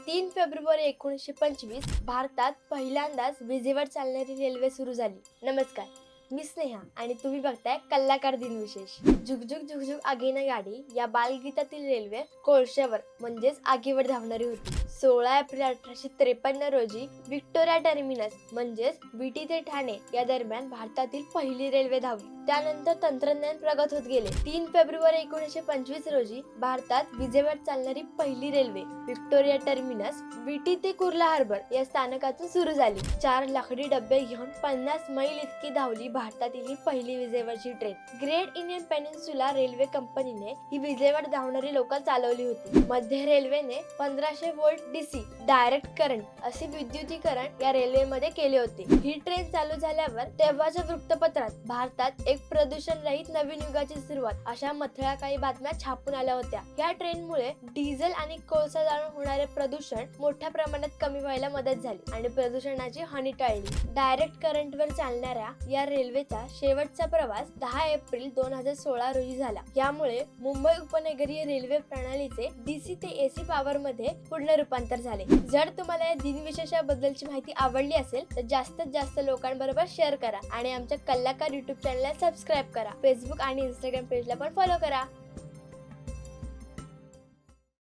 3 February 1925 भारतात पहिल्यांदाच विजेवर चालणारी रेल्वे सुरू झाली. नमस्कार, मी स्नेहा आणि तुम्ही बघताय कलाकार दिन विशेष. झुकझुक झुकझुक आगीनं गाडी या बालगीतातील रेल्वे कोळशावर म्हणजेच आगीवर धावणारी होती. 16 एप्रिल 1853 रोजी व्हिक्टोरिया टर्मिनस म्हणजेच विटी ते ठाणे या दरम्यान भारतातील पहिली रेल्वे धावली. त्यानंतर तंत्रज्ञान प्रगत होत गेले. 3 फेब्रुवारी 1925 रोजी भारतात विजेवर चालणारी पहिली रेल्वे व्हिक्टोरिया टर्मिनस विटी ते कुर्ला हार्बर या स्थानकातून सुरू झाली. 4 लाकडी डबे घेऊन 50 मैल इतकी धावली भारतातील ही पहिली विजेवरची train. Great Indian peninsula railway कंपनीने ही विजेवर धावणारी लोकल चालवली होती. मध्य रेल्वेने 1500 वोल्ट डीसी डायरेक्ट करंट असे विद्युतीकरण या रेल्वेमध्ये केले होते. ही ट्रेन चालू झाल्यावर तेव्हाच्या वृत्तपत्रात भारतात एक प्रदूषण रहित नवीन युगाची सुरुवात अशा मथळ्या काही बातम्या छापून आल्या होत्या. या ट्रेनमुळे डिझेल आणि कोळसा जाळून होणारे प्रदूषण मोठ्या प्रमाणात कमी व्हायला मदत झाली आणि प्रदूषणाची हानी टाळली. डायरेक्ट करंट वर चालणाऱ्या या रेल्वेचा शेवटचा प्रवास 10 एप्रिल 2016 रोजी झाला. यामुळे मुंबई उपनगरीय रेल्वे प्रणालीचे डीसी ते एसी पॉवर मध्ये पूर्ण रूपांतर झाले. जर तुम्हाला या दिनविशेषाबद्दलची माहिती आवडली असेल तर जास्तीत जास्त लोकांबरोबर शेअर करा आणि आमच्या कलाकार YouTube चॅनलला सबस्क्राईब करा. फेसबुक आणि इंस्टाग्राम पेजला पण फॉलो करा.